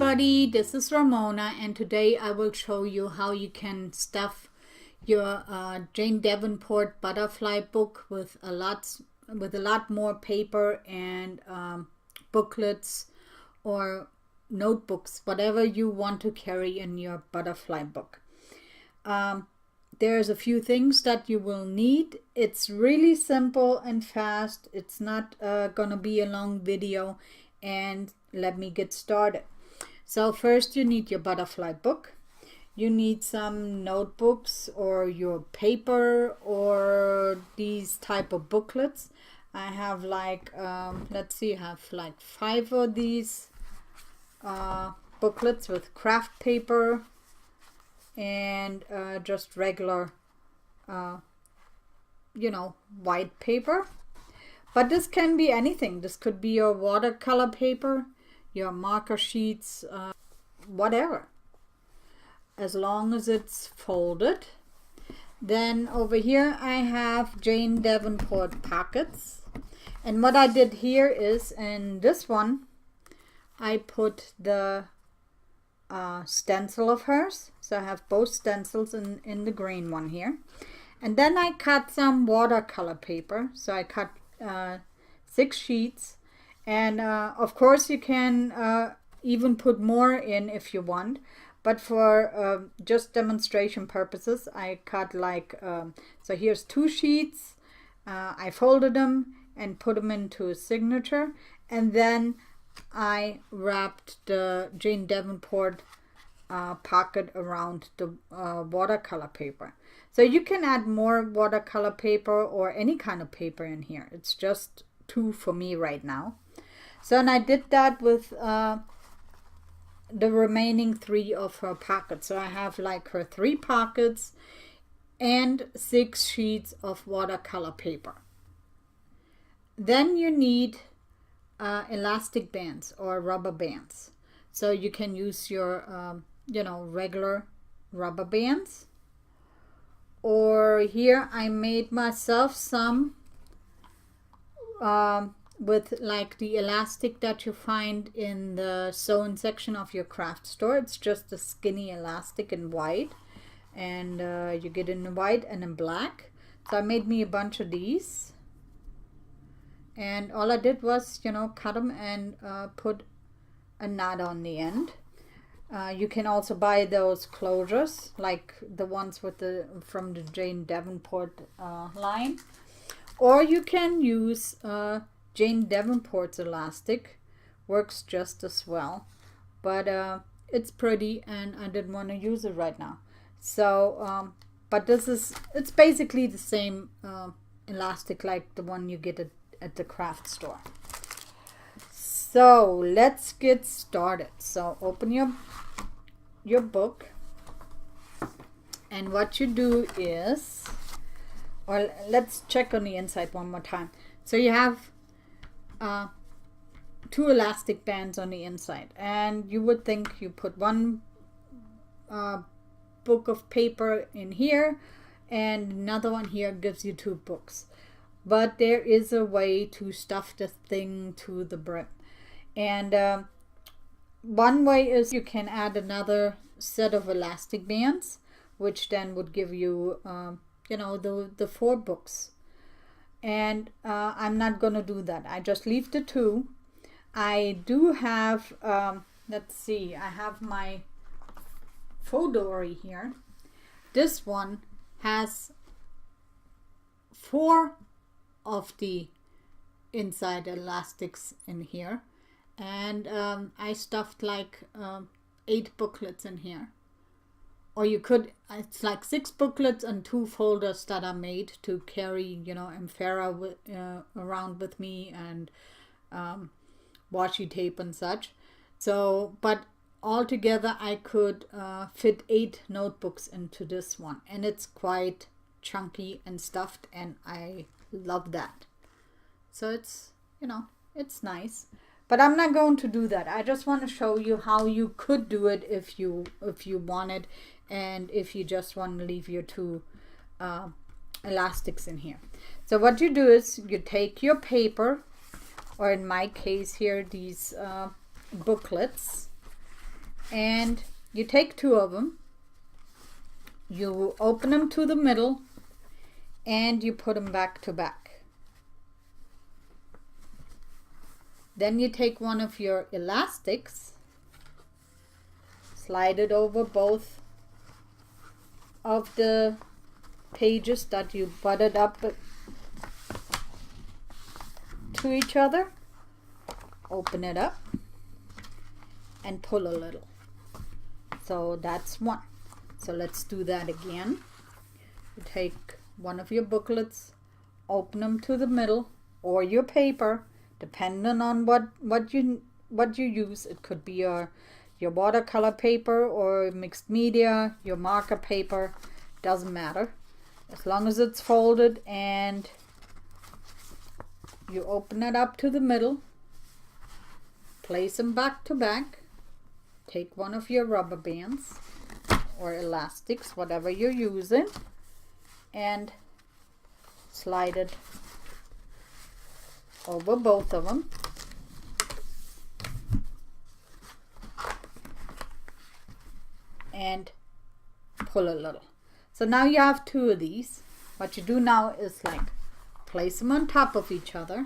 everybody, this is Ramona, and today I will show you how you can stuff your Jane Davenport Butterfly book with a lot more paper and booklets or notebooks, whatever you want to carry in your butterfly book. There's a few things that you will need. It's really simple and fast. It's not gonna be a long video, and let me get started. So first you need your butterfly book. You need some notebooks or your paper or these type of booklets. I have like let's see, I have like 5 of these booklets with craft paper and just regular white paper. But this can be anything. This could be your watercolor paper, your marker sheets, whatever, as long as it's folded. Then over here I have Jane Davenport pockets, and what I did here is, in this one I put the stencil of hers, so I have both stencils in the green one here. And then I cut some watercolor paper, so I cut 6 sheets, and of course you can even put more in if you want, but for just demonstration purposes I cut like so here's 2 sheets. I folded them and put them into a signature, and then I wrapped the Jane Davenport pocket around the watercolor paper. So you can add more watercolor paper or any kind of paper in here. It's just 2 for me right now. So, and I did that with the remaining 3 of her pockets. So I have like her 3 pockets and 6 sheets of watercolor paper. Then you need elastic bands or rubber bands. So you can use your regular rubber bands, or here I made myself some with like the elastic that you find in the sew-in section of your craft store. It's just a skinny elastic in white, and you get in white and in black. So I made me a bunch of these, and all I did was cut them and put a knot on the end. You can also buy those closures, like the ones with from the Jane Davenport line, or you can use Jane Davenport's elastic. Works just as well, but it's pretty, and I didn't want to use it right now. So, but it's basically the same elastic like the one you get at the craft store. So let's get started. So open your book, and what you do is, well, let's check on the inside one more time. So you have 2 elastic bands on the inside, and you would think you put 1 book of paper in here and another one here, gives you 2 books. But there is a way to stuff the thing to the brim. And one way is you can add another set of elastic bands, which then would give you the 4 books. And I'm not gonna do that. I just leave the 2. I do have let's see, I have my Fodori here. This one has 4 of the inside elastics in here, and I stuffed like 8 booklets in here. Or you could, it's like 6 booklets and 2 folders that are made to carry Amphara around with me, and washi tape and such. So, but altogether I could fit 8 notebooks into this one, and it's quite chunky and stuffed, and I love that. So it's it's nice, but I'm not going to do that. I just want to show you how you could do it if you wanted, and if you just want to leave your 2 elastics in here. So what you do is you take your paper, or in my case here these booklets, And you take two of them, you open them to the middle, and you put them back to back. Then you take one of your elastics, slide it over both of the pages that you butted up to each other, open it up and pull a little. So that's one. So let's do that again. You take one of your booklets, open them to the middle, or your paper, depending on what you use. It could be your watercolor paper or mixed media, your marker paper, doesn't matter. As long as it's folded, and you open it up to the middle, place them back to back, take one of your rubber bands or elastics, whatever you're using, and slide it over both of them. And pull a little. So now you have two of these. What you do now is like place them on top of each other,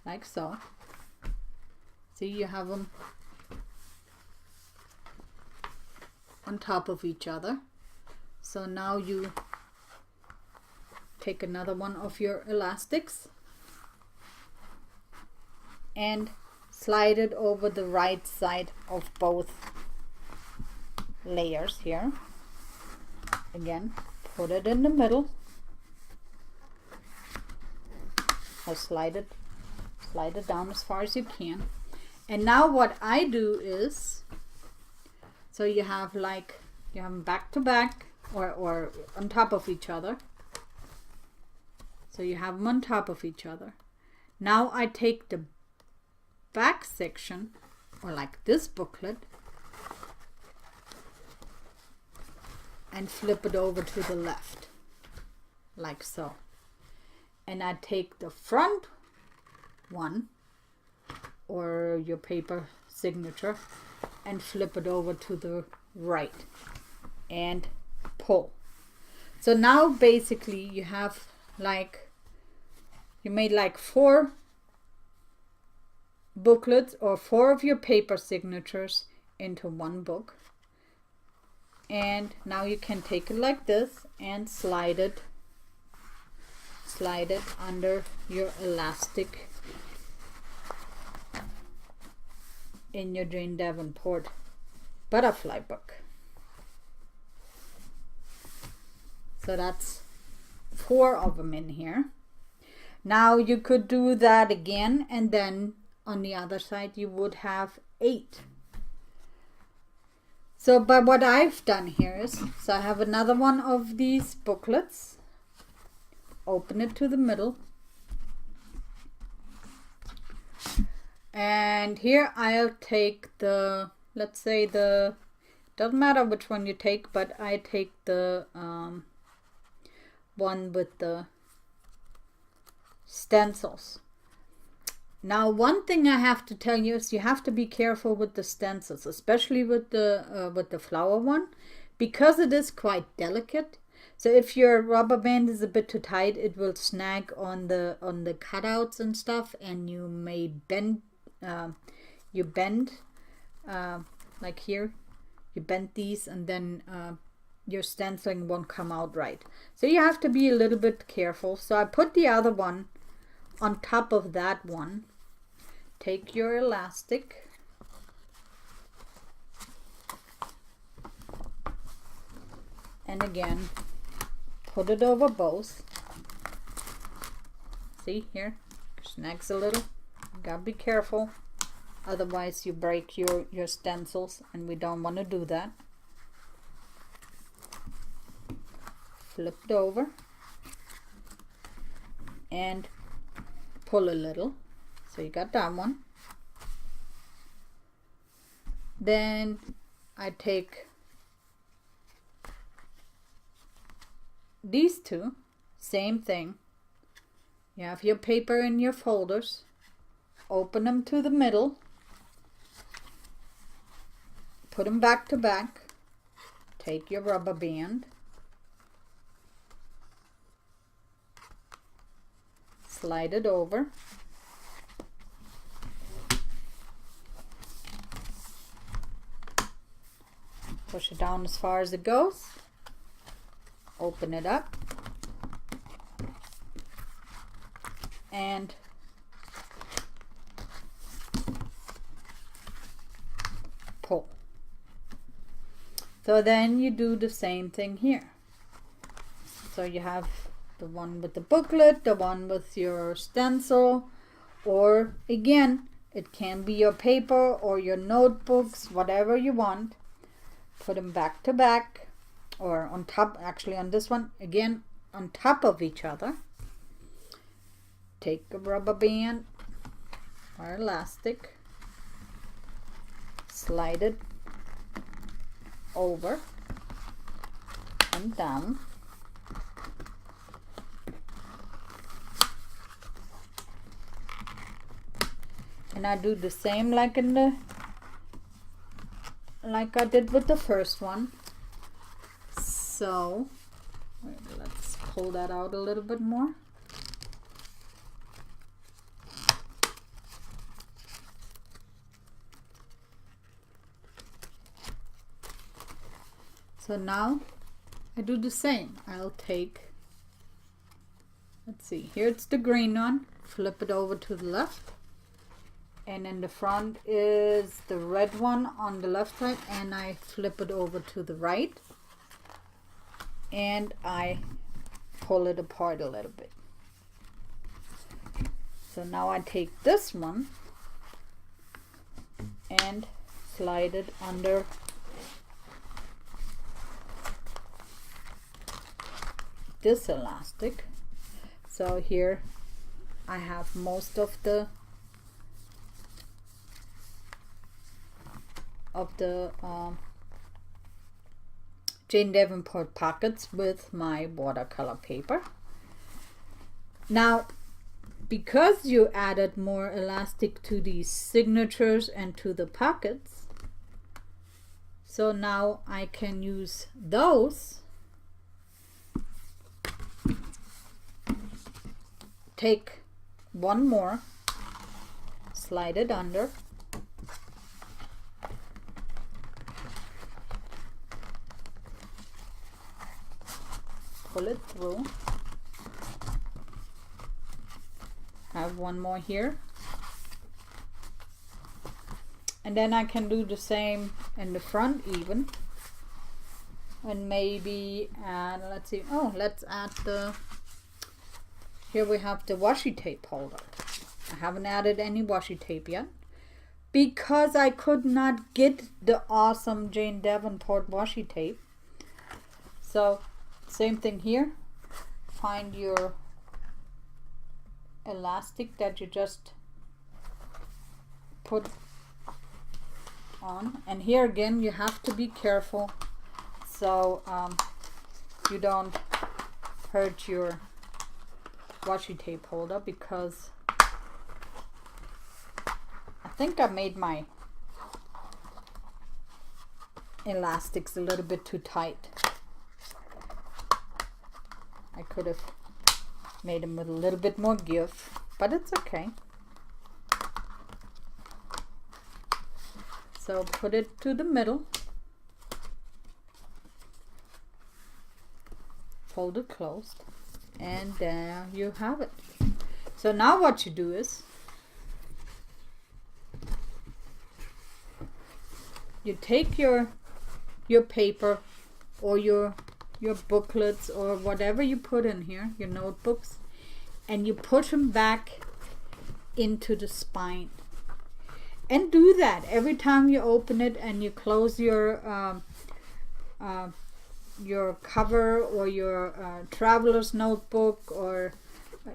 like so. See, you have them on top of each other. So now you take another one of your elastics and slide it over the right side of both layers here. Again, put it in the middle. Or slide it down as far as you can. And now what I do is, so you have them back to back or on top of each other. So you have them on top of each other. Now I take the back section, or like this booklet, and flip it over to the left, like so. And I take the front one, or your paper signature, and flip it over to the right and pull. So now basically you have you made like 4 booklets or 4 of your paper signatures into one book. And now you can take it like this and slide it under your elastic in your Jane Davenport Butterfly Book. So that's 4 of them in here. Now you could do that again, and then on the other side you would have 8. So, but what I've done here is, so I have another one of these booklets, open it to the middle, and here I'll take the, let's say doesn't matter which one you take, but I take the one with the stencils. Now, one thing I have to tell you is you have to be careful with the stencils, especially with the flower one, because it is quite delicate. So if your rubber band is a bit too tight, it will snag on the cutouts and stuff, and you may bend. Like here, you bend these, and then your stenciling won't come out right. So you have to be a little bit careful. So I put the other one on top of that one. Take your elastic and again put it over both. See here, snags a little. You gotta be careful, otherwise you break your stencils, and we don't want to do that. Flip it over and pull a little. So you got that one. Then I take these 2, same thing. You have your paper in your folders, open them to the middle, put them back to back. Take your rubber band, slide it over, push it down as far as it goes, open it up, and pull. So then you do the same thing here. So you have the one with the booklet, the one with your stencil, or again, it can be your paper or your notebooks, whatever you want. Put them back to back, or on top, actually on this one, again, on top of each other. Take a rubber band or elastic, slide it over and down, and I do the same like I did with the first one. So let's pull that out a little bit more. So now I do the same. I'll take, let's see, here it's the green one, flip it over to the left, and in the front is the red one on the left side, and I flip it over to the right, and I pull it apart a little bit. So now I take this one and slide it under this elastic. So here I have most of the Jane Davenport pockets with my watercolor paper. Now, because you added more elastic to these signatures and to the pockets, so now I can use those. Take one more, slide it under, pull it through, have one more here, and then I can do the same in the front even, and maybe add, let's see, oh, let's add the, here we have the washi tape holder. I haven't added any washi tape yet because I could not get the awesome Jane Davenport washi tape. So same thing here. Find your elastic that you just put on, and here again you have to be careful so you don't hurt your washi tape holder, because I think I made my elastics a little bit too tight. I could have made them with a little bit more give, but it's okay. So put it to the middle, fold it closed, and there you have it. So now what you do is you take your paper or your booklets or whatever you put in here, your notebooks, and you push them back into the spine. And do that every time you open it and you close your cover or your traveler's notebook, or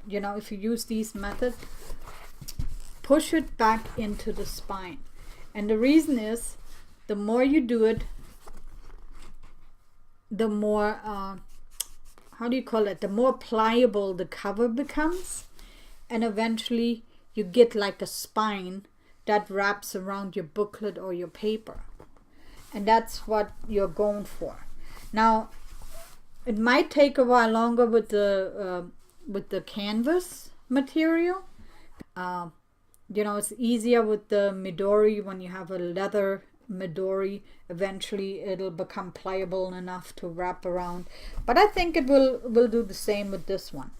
you know, if you use these methods, push it back into the spine. And the reason is, the more you do it, the more how do you call it, the more pliable the cover becomes, and eventually you get like a spine that wraps around your booklet or your paper. and that's what you're going for. Now it might take a while longer with the canvas material. You know, it's easier with the Midori. When you have a leather Midori, eventually it'll become pliable enough to wrap around, but I think it will do the same with this one.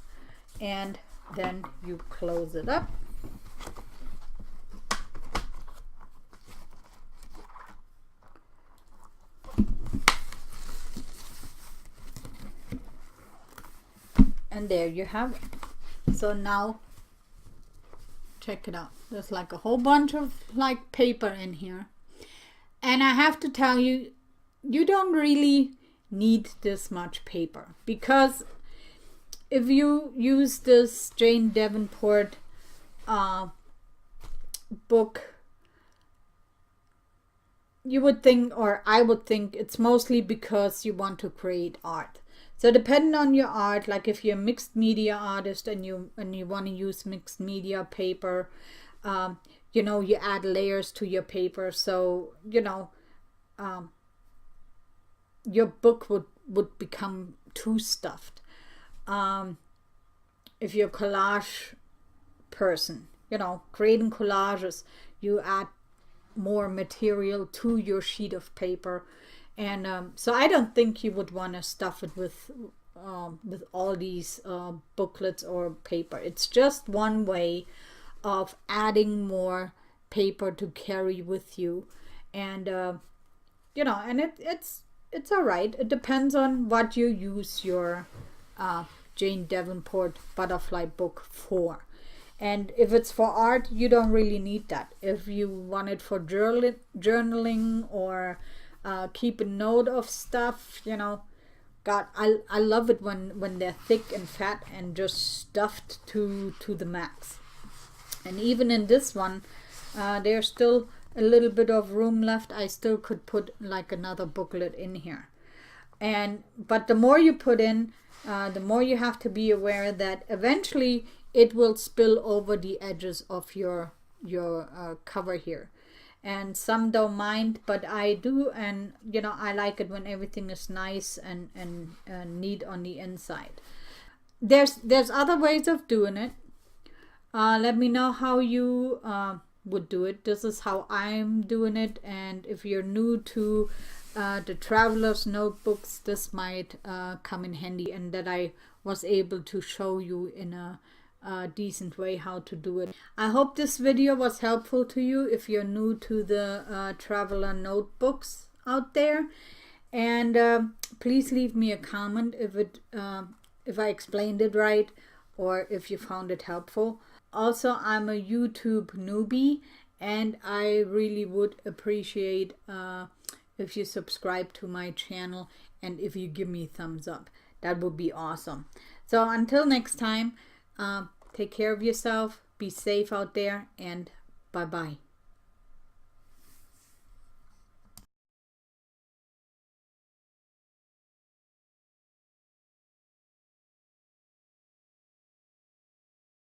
And then you close it up. And there you have it. So now check it out. There's like a whole bunch of like paper in here. And I have to tell you, you don't really need this much paper, because if you use this Jane Davenport book, you would think, or I would think, it's mostly because you want to create art. So depending on your art, like if you're a mixed media artist and you want to use mixed media paper, you know, you add layers to your paper, so you know, your book would become too stuffed. If you're a collage person, you know, creating collages, you add more material to your sheet of paper. And so I don't think you would want to stuff it with all these booklets or paper. It's just one way of adding more paper to carry with you. And you know, and it's all right. It depends on what you use your Jane Davenport Butterfly Book for. And if it's for art, you don't really need that. If you want it for journaling or keep a note of stuff, you know, God, I love it when they're thick and fat and just stuffed to the max. And even in this one, there's still a little bit of room left. I still could put like another booklet in here. But the more you put in, the more you have to be aware that eventually it will spill over the edges of your cover here. And some don't mind, but I do, and you know, I like it when everything is nice and neat on the inside. There's other ways of doing it. Let me know how you would do it. This is how I'm doing it, and if you're new to the traveler's notebooks, this might come in handy, and that I was able to show you in a decent way how to do it. I hope this video was helpful to you if you're new to the traveler notebooks out there, and please leave me a comment if I explained it right or if you found it helpful. Also, I'm a YouTube newbie, and I really would appreciate if you subscribe to my channel and if you give me a thumbs up. That would be awesome. So until next time, take care of yourself, be safe out there, and bye-bye.